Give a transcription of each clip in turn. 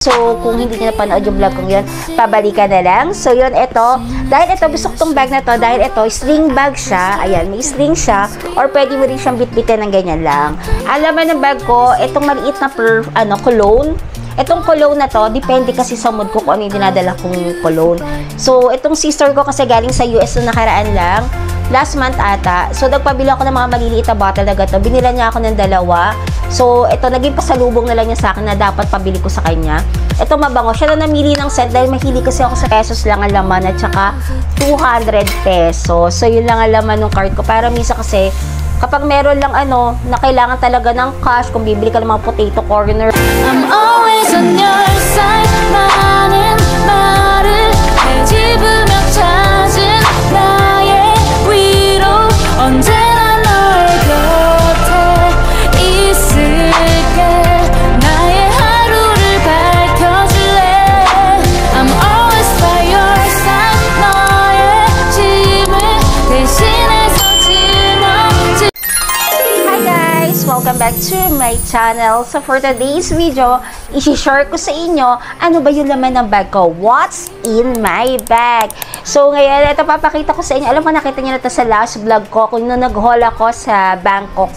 So, kung hindi nyo napanood yung vlog kong yun, pabalikan na lang. So, yun, ito. Dahil ito, gusto ko tong bag na to. Dahil ito, sling bag siya. Ayan, may sling siya. Or pwede mo rin siyang bitbitin ng ganyan lang. Ang laman ng bag ko, itong maliit na cologne. Itong cologne na to, depende kasi sa mood ko kung ano yung dinadala kong cologne. So, itong sister ko kasi galing sa US na nakaraan lang. Last month ata. So, nagpabili ako ng mga maliliit na bottle na gato. Binila niya ako ng 2. So, ito, naging pasalubong na lang niya sa akin na dapat pabili ko sa kanya. Ito, mabango. Siya na namili ng set dahil mahilig kasi ako sa pesos lang ang laman at saka 200 pesos. So, yun lang ang laman ng cart ko. Para minsan kasi, kapag meron lang na kailangan talaga ng cash, kung bibili ka ng mga potato corner. I'm always on your side. 많은 말을 해집으며 찾은 나의 위로 언제나 널 곁에 있을게. 나의 하루를 밝혀줄래. I'm always by your side. 너의 짐을 대신해서 짊어질. Hi guys! Welcome back to my channel. So for today's video, isi-share ko sa inyo ano ba yung laman ng bag ko. What's in my bag? So ngayon, ito papakita ko sa inyo. Alam mo, nakita niyo na ito sa last vlog ko kung nung nag-haul ako sa Bangkok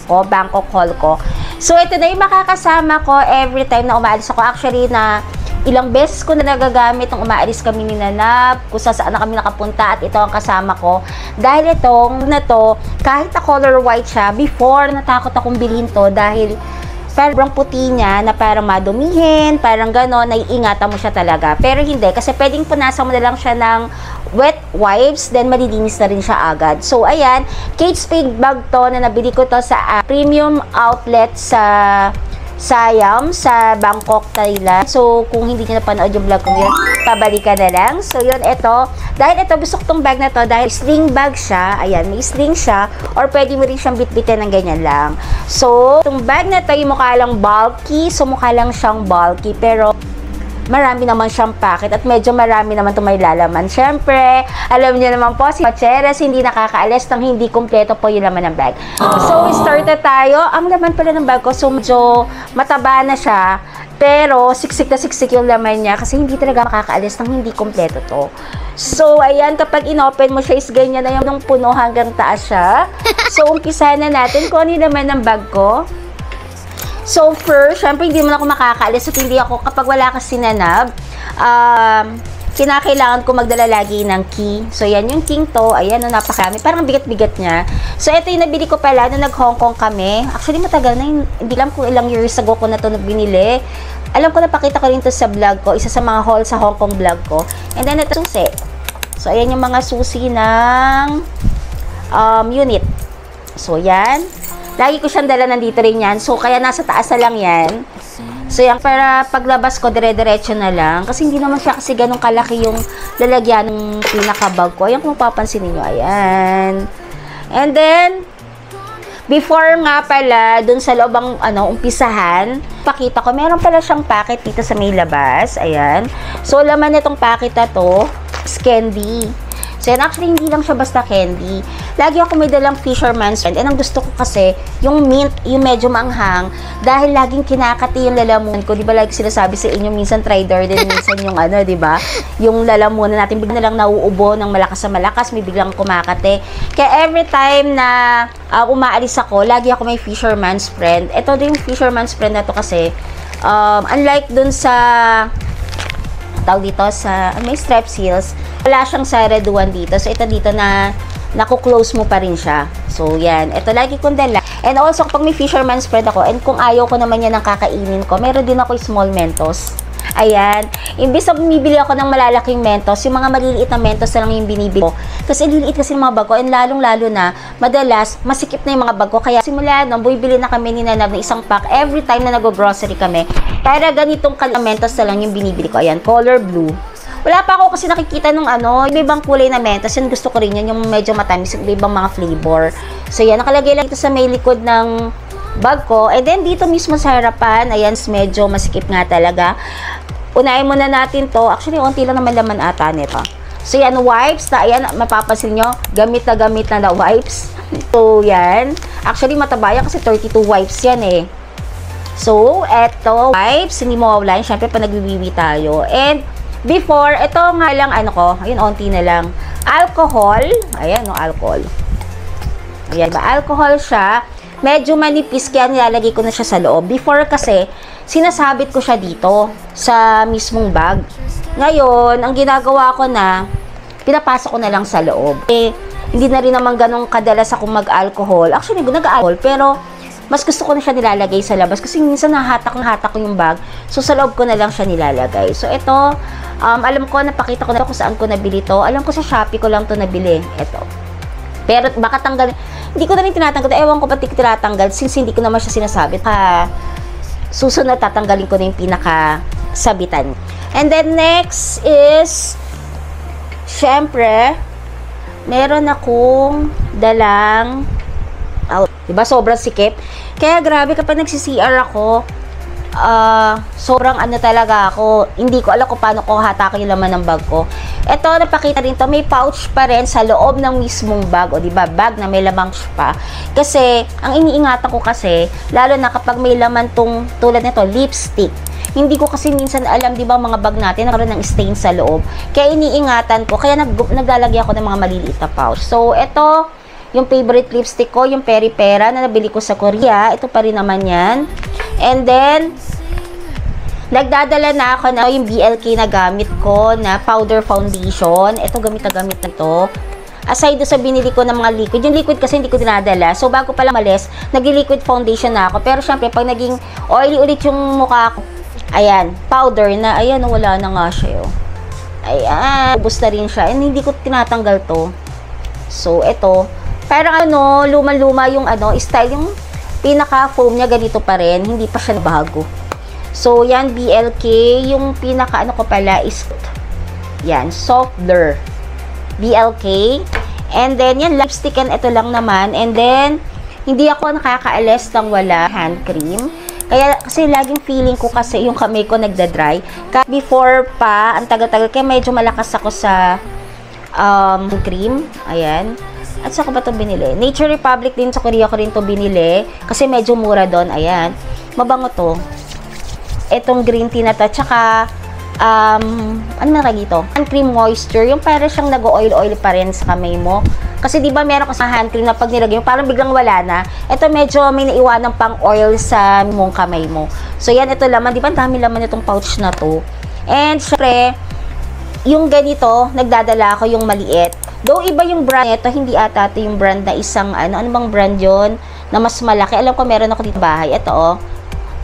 haul ko. So ito na yung makakasama ko every time na umaalis ako. Actually, na ilang beses ko na nagagamit nung umaalis kami ni Nanab, kung saan na kami nakapunta, at ito ang kasama ko. Dahil itong na to, kahit na color white siya, before natakot akong bilhin to dahil parang puti niya na parang madumihin, parang gano'n, naiingatan mo siya talaga. Pero hindi, kasi pwedeng punasan mo na lang siya ng wet wipes, then malilinis na rin siya agad. So, ayan, Kate Spade bag to na nabili ko to sa premium outlet sa Siam, sa Bangkok, Thailand. So, kung hindi nyo napanood yung vlog ko yun, pabalikan na lang. So, yun, ito. Dahil ito, gusto ko tong bag na to, dahil sling bag siya. Ayan, may sling siya. Or pwede mo rin siyang bitbitin ng ganyan lang. So, itong bag na to, yung mukha lang bulky. So, mukha lang siyang bulky. Pero, marami naman siyang packet at medyo marami naman itong may lalaman. Siyempre, alam niyo naman po, si Pacheres hindi nakakaalis ng hindi kumpleto po yung laman ng bag. So, we started tayo. Ang laman pala ng bag ko, so medyo mataba na siya. Pero, siksik na siksik yung laman niya kasi hindi talaga makakaalis ng hindi kumpleto to. So, ayan, kapag inopen mo siya is ganyan na yung puno hanggang taas siya. So, umpisa na natin kung ano yung laman ng bag ko. So, first, syempre, hindi mo na ako makakaalis at hindi ako, kapag wala ka sinanab, kinakailangan ko magdala lagi ng key. So, yan yung king to. Ayan, napakarami. Parang bigat-bigat niya. So, ito yung nabili ko pala nung nag-Hong Kong kami. Actually, matagal na yun. Hindi alam kung ilang years ago ko na ito binili. Alam ko, napakita ko rin ito sa vlog ko. Isa sa mga haul sa Hong Kong vlog ko. And then, ito susi. So, ayan yung mga susi ng unit. So, yan. Lagi ko siyang dala, nandito rin yan. So, kaya nasa taas na lang yan. So, yan, para paglabas ko, dire-diretso na lang. Kasi hindi naman siya kasi ganun kalaki yung lalagyan ng pinaka-bag ko. Ayan, kung mapapansin niyo, ayan. And then, before nga pala, dun sa loob ang, umpisahan, pakita ko, meron pala siyang packet dito sa may labas. Ayan. So, laman nitong packet na to, is candy. So, yan, actually, hindi lang siya basta candy. Lagi ako may dalang Fisherman's Friend. And ang gusto ko kasi, yung mint, yung medyo manghang, dahil laging kinakati yung lalamunan ko. Di ba, like sinasabi sa inyo, minsan try-dar din, minsan yung di ba? Yung lalamunan natin, bigla na lang nauubo ng malakas sa malakas, may biglang kumakate. Kaya every time na umaalis ako, lagi ako may Fisherman's Friend. Ito din yung Fisherman's Friend na to kasi, unlike dun sa tawag dito sa may strap seals, wala siyang sa reduan dito. So, ito dito na naku-close mo pa rin siya. So, yan. Ito lagi kong dala. And also, kapag may Fisherman's Friend ako, and kung ayaw ko naman yan ng kakainin ko, meron din ako small Mentos. Ayan. Imbis na bumibili ako ng malalaking Mentos, yung mga maliliit na Mentos na lang yung binibili ko. Kasi liliit kasi ng mga bag ko, and lalong-lalo na, madalas, masikip na yung mga bag ko. Kaya simula nung bumibili na kami ni Nanab ng isang pack every time na nag-grocery kami. Para ganitong Mentos na lang yung binibili ko. Ayan, color blue. Wala pa ako kasi nakikita nung iba-ibang kulay na Mentos. Yun, gusto ko rin yun, yung medyo matamis, iba-ibang mga flavor. So, yan, nakalagay lang ito sa may likod ng bag ko. And then, dito mismo sa harapan, ayan, medyo masikip nga talaga. Unahin muna natin to. Actually, onti lang naman laman ata nito. So, yan, wipes na, ayan, mapapansin nyo, gamit na wipes. So, yan. Actually, mataba yan kasi 32 wipes yan eh. So, eto, wipes, hindi mawawala. Siyempre, pa nagbibiwi tayo. And, before, ito nga lang, ano ko, ayun, onti na lang. Alcohol. Ayan, no, alcohol. Ayan, ba? Alcohol siya. Medyo manipis, kaya nilalagay ko na siya sa loob. Before kasi, sinasabit ko siya dito, sa mismong bag. Ngayon, ang ginagawa ko na, pinapasok ko na lang sa loob. Eh, hindi na rin naman ganun kadalas ako mag-alcohol. Actually, nag-alcohol, pero mas gusto ko na siya nilalagay sa labas kasi minsan nahatak ko yung bag. So, sa loob ko na lang siya nilalagay. So, ito, alam ko, napakita ko na kung saan ko nabili to. Alam ko sa Shopee ko lang to nabili. Ito. Pero, baka tanggalin. Hindi ko na rin tinatanggal. Ewan ko pati tinatanggal since hindi ko naman siya sinasabit. Susunod, tatanggalin ko na yung pinaka-sabitan. And then, next is, syempre, meron akong dalang diba, sobrang sikip. Kaya grabe kapag nagsi-CR ako, sobrang ano talaga ako, hindi ko alam kung paano ko hatakin yung laman ng bag ko. Ito, napakita rin to, may pouch pa rin sa loob ng mismong bag, o diba, bag na may lamang pa. Kasi, ang iniingatan ko kasi, lalo na kapag may laman tong, tulad nito, lipstick. Hindi ko kasi minsan alam, diba, mga bag natin, nagkaroon ng stain sa loob. Kaya iniingatan ko, kaya naglalagay ako ng mga maliliit na pouch. So, ito, yung favorite lipstick ko, yung Peri Pera na nabili ko sa Korea. Ito pa rin naman yan. And then, nagdadala na ako na yung BLK na gamit ko na powder foundation. Ito, gamit na gamit na ito. Aside sa binili ko ng mga liquid. Yung liquid kasi hindi ko dinadala. So, bago pala malis, nag-liquid foundation na ako. Pero, syempre, pag naging oily ulit yung mukha ko, ayan, powder na, ayan, wala na nga siya. Oh. Ayan, ubos na rin siya. And hindi ko tinatanggal to. So, ito, parang ano, luma-luma yung ano, style, yung pinaka-foam niya ganito pa rin, hindi pa siya bago. So, yan, BLK, yung pinaka-ano ko pala is, yan, soft blur. BLK. And then, yan, lipstick, and ito lang naman. And then, hindi ako nakakaalis ng wala hand cream. Kaya, kasi laging feeling ko kasi yung kamay ko nagda-dry. Before pa, ang tagal-tagal, kaya medyo malakas ako sa cream. Ayan. At saka ba ito binili? Nature Republic din sa Korea ko rin ito binili. Kasi medyo mura doon. Ayan. Mabango to. Itong green tea na to. Tsaka, ano man dito? Hand cream moisture. Yung parang siyang nag-oil-oil pa rin sa kamay mo. Kasi di ba meron ko sa hand cream na pag nilagay mo, parang biglang wala na. Ito medyo may naiwanang pang oil sa mong kamay mo. So yan, ito laman. Di ba dami laman itong pouch na to? And syempre, yung ganito, nagdadala ako yung maliit. Though iba yung brand ito, hindi ata ito yung brand na isang, ano bang brand yon na mas malaki. Alam ko meron ako dito bahay. Ito, oh.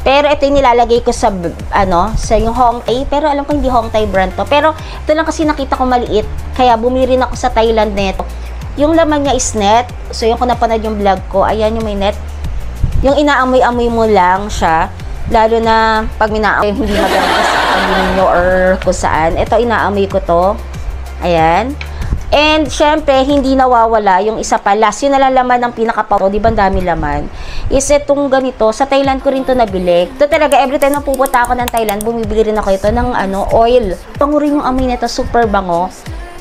Pero ito yung nilalagay ko sa, sa yung Hongtae. Pero alam ko hindi Hongtae brand to. Pero ito lang kasi nakita ko maliit. Kaya bumili rin ako sa Thailand nito. Yung laman niya is net. So yung kung napanood yung vlog ko, ayan yung may net. Yung inaamoy-amoy mo lang siya. Lalo na pag minaamoy, hindi maganda sa pagkain nyo or kung saan. Ito, inaamoy ko to. Ayan. And, syempre, hindi nawawala yung isa pa. Last, yung nalalaman ng pinaka-pato, di ba dami laman? Is itong ganito. Sa Thailand ko rin to nabili. Ito talaga, every time na pupunta ako ng Thailand, bumibili rin ako ito ng oil. Bango rin yung amoy nito, super bango.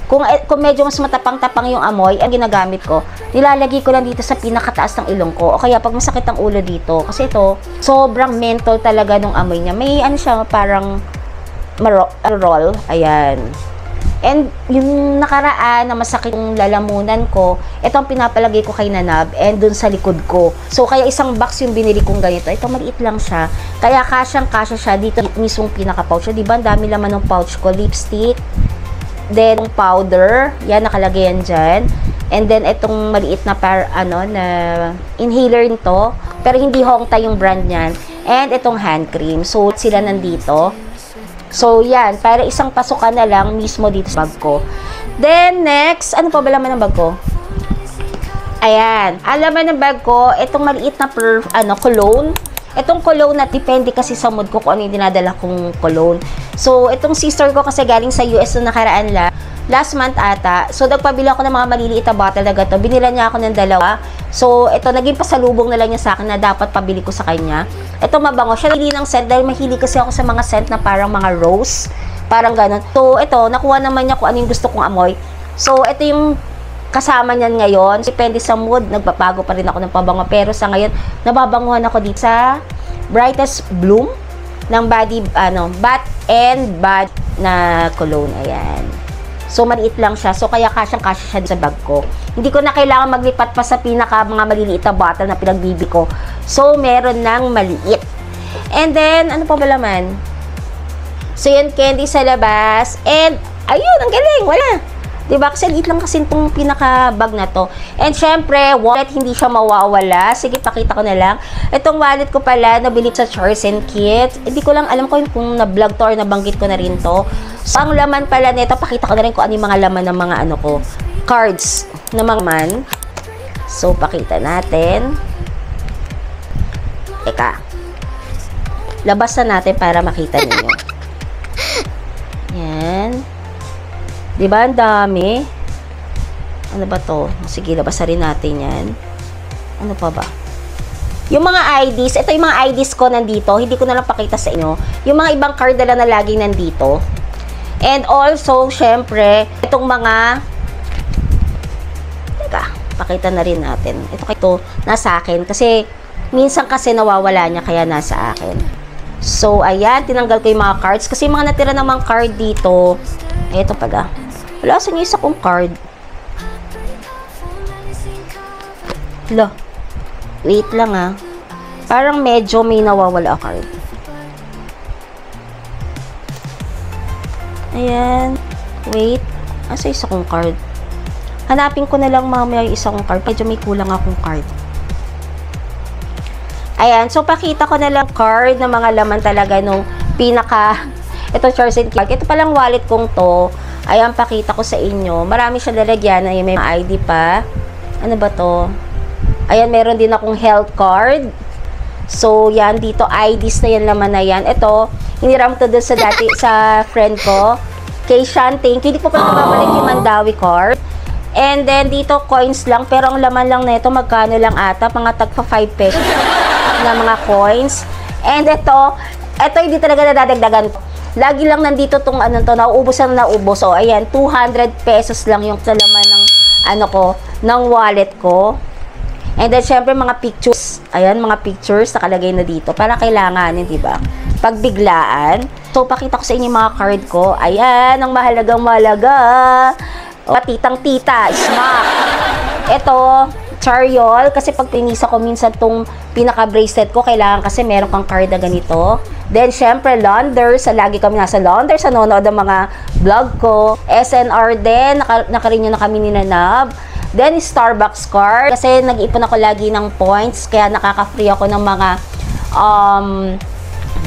Kung medyo mas matapang-tapang yung amoy, ang ginagamit ko, nilalagay ko lang dito sa pinakataas ng ilong ko. O kaya pag masakit ang ulo dito. Kasi ito, sobrang menthol talaga nung amoy niya. May ano siya, parang roll. Ayan. And yung nakaraan na masakit yung lalamunan ko, ito ang pinapalagay ko kay Nanab and dun sa likod ko. So, kaya isang box yung binili kong ganito. Ito, maliit lang siya. Kaya kasyang-kasya siya dito mismong pinaka-pouch. So, diba, ang dami laman ng pouch ko. Lipstick, then powder. Yan, nakalagay yan dyan. And then, itong maliit na na inhaler nito. Pero hindi Hongtae yung brand niyan. And itong hand cream. So, sila nandito. So, yan. Para isang pasukan na lang mismo dito sa bag ko. Then, next. Ano pa ba laman ng bag ko? Ayan. Ang laman ng bag ko, itong maliit na cologne. Itong cologne na, depende kasi sa mood ko kung ano yung dinadala kong cologne. So, itong sister ko kasi galing sa US na nakaraan last month ata. So, nagpabili ako ng mga maliliit na bottle na gato. Binila niya ako ng dalawa. So, ito, naging pasalubong na lang niya sa akin na dapat pabili ko sa kanya. Ito, mabango. Siya nabili ng scent dahil mahilig kasi ako sa mga scent na parang mga rose. Parang ganon. So, ito, nakuha naman niya kung ano yung gusto kong amoy. So, ito yung kasama niyan ngayon. Depende sa mood, nagbabago pa rin ako ng pabango. Pero sa ngayon, nababanguhan ako dito sa Brightest Bloom ng Bath and Body na cologne. Ayan. So, maliit lang siya. So, kaya kasyang-kasya siya sa bag ko. Hindi ko na kailangan maglipat pa sa mga maliliit na bottle na pinagbibi ko. So, meron ng maliit. And then, ano pa ba laman? So, yan, candy sa labas. And, ayun, ang galing. Wala. Diba? Kasi liit lang kasi itong pinaka-bag na to. And syempre, wallet, hindi siya mawawala. Sige, pakita ko na lang. Itong wallet ko pala, nabili sa Charles & Keith. Hindi ko lang alam kung na-vlog to or nabanggit ko na rin to. So, ang laman pala nito, pakita ko na rin kung ano yung mga laman ng mga ano ko. Cards na mga man. So, pakita natin. Teka. Labas na natin para makita niyo. Yan. Diba? Ang dami. Ano ba to? Sige, labasan rin natin yan. Ano pa ba? Yung mga IDs, ito yung mga IDs ko nandito. Hindi ko na lang pakita sa inyo. Yung mga ibang card na laging nandito. And also, syempre, itong mga... Teka, pakita na rin natin. Ito nasa akin. Kasi, minsan kasi nawawala niya, kaya nasa akin. So, ayan, tinanggal ko yung mga cards. Kasi yung mga natira namang card dito, ito pala. Wala, saan yung isa kong card? Hala. Wait lang ah. Parang medyo may nawawala card. Ayan. Wait. Asa isa kong card? Hanapin ko na lang mamaya yung isa kong card. Medyo may kulang akong card. Ayan. So, pakita ko na lang card na mga laman talaga nung pinaka... Ito, Charles & Keith. Ito palang wallet kong to. Ayan, pakita ko sa inyo. Marami siya lalagyan. Ayan, may ID pa. Ano ba to? Ayan, meron din akong health card. So, yan. Dito, IDs na yan, laman na yan. Ito, hiniram to doon sa dati, sa friend ko. Kay Sean, thank you. Hindi ko pa nababalik yung Mandawi card. And then, dito, coins lang. Pero ang laman lang na ito, magkano lang ata? Mga tagpa 5 pesos na mga coins. And ito hindi talaga nadadagdagan ko. Lagi lang nandito tong ano to, nauubos na naubos. So, ayan, 200 pesos lang yung sa laman ng ano ko, ng wallet ko. And then, syempre, mga pictures. Ayan, mga pictures nakalagay na dito. Para kailanganin, diba? Pagbiglaan. So, pakita ko sa inyo yung mga card ko. Ayan, ang mahalagang-mahalaga. O, titang-tita, smack. Ito, Chariol. Kasi pag tinisa ko minsan tong pinaka-bracelet ko, kailangan kasi meron kang card na ganito. Then, syempre, Launder. Lagi kami nasa Launder. Sa nanonood ng mga vlog ko. SNR din. Nakarinyo na kami ni Nanab. Then, Starbucks card. Kasi nag-ipon ako lagi ng points. Kaya nakaka-free ako ng mga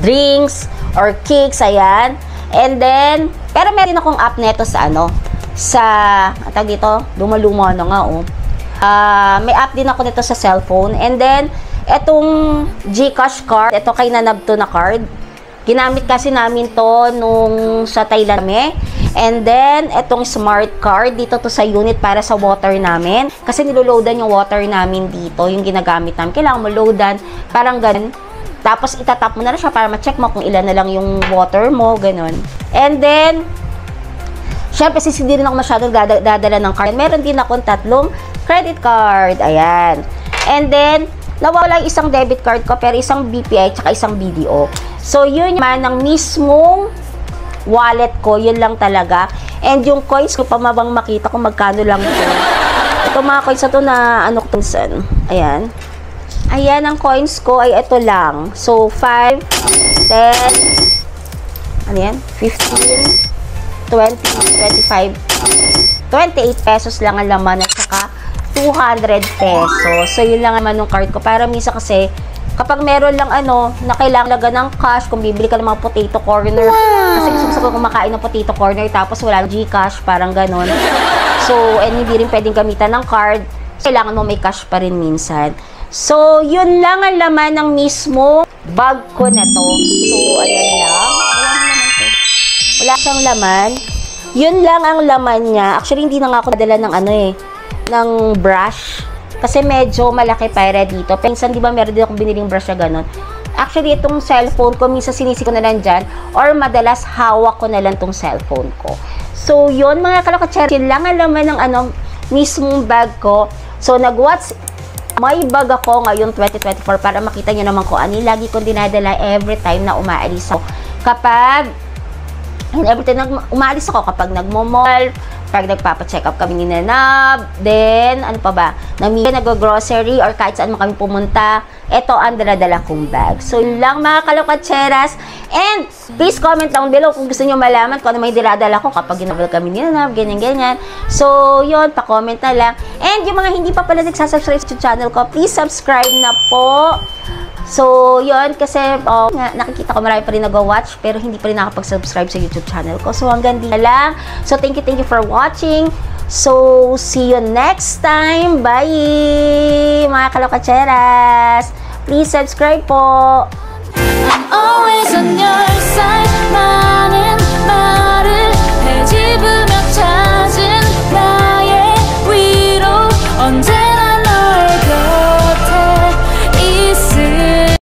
drinks or cakes. Ayan. And then, pero meron akong app neto sa tawag dito, luma-luma na nga, oh. May app din ako nito sa cellphone. And then, etong GCash card, ito kay Nanab to na card. Ginamit kasi namin to nung sa Thailand kami. And then, etong smart card, dito to sa unit para sa water namin. Kasi niloloadan yung water namin dito, yung ginagamit namin. Kailangan mo loadan, parang ganun. Tapos, itatap mo na siya para ma-check mo kung ilan na lang yung water mo, ganun. And then, syempre, since hindi rin ako masyadong dadala ng card, meron din akong 3 credit card. Ayan. And then, nawala yung isang debit card ko, pero isang BPI tsaka isang BDO. So, yun naman ang mismong wallet ko. Yun lang talaga. And yung coins ko, pamabang makita kung magkano lang ito. Ito mga coins na ito na, ayan. Ayan, ang coins ko ay ito lang. So, 5, 10, ano yan? 15, 20, 25, 28 pesos lang ang laman at saka 200 pesos. So, yun lang naman yung card ko. Para minsan kasi, kapag meron lang na kailangan laga ng cash, kung bibili ka ng mga potato corner, kasi gusto ko kumakain ng potato corner, tapos wala GCash, parang ganon. So, and hindi rin pwedeng gamitan ng card, kailangan mo may cash pa rin minsan. So, yun lang ang laman ng mismo bag ko na to. So, ayan lang. Wala siyang laman. Yun lang ang laman niya. Actually, hindi na nga ako nadala ng ng brush. Kasi medyo malaki para dito. Minsan, di ba, meron din akong biniling brush na ganun. Actually, itong cellphone ko, minsan sinisi ko na lang dyan. Or madalas, hawak ko na lang itong cellphone ko. So, yun, mga kalokotser, yun lang ang laman ng mismong bag ko. So, May bag ako ngayong 2024 para makita nyo naman kung ano yung lagi kong dinadala every time na umaalis ako. Every time na umaalis ako, kapag nagmo-mall, pag nagpapa-check up kami ni Nanab, then, ano pa ba, nag-grocery or kahit saan mo kami pumunta, ito ang daladala kong bag. So, yun lang mga kalokatseras. And, please comment down below kung gusto nyo malaman kung ano may diladala ko kapag ginagawa kami ni Nanab, ganyan-ganyan. So, yun, pa-comment na lang. And, yung mga hindi pa pala nagsasubscribe sa channel ko, please subscribe na po. So, yun, kasi nakikita ko marami pa rin nag-watch pero hindi pa rin nakapag-subscribe sa YouTube channel ko. So, hanggang dito lang. So, thank you for watching. So, see you next time. Bye! Mga kalokatseras. Please subscribe po.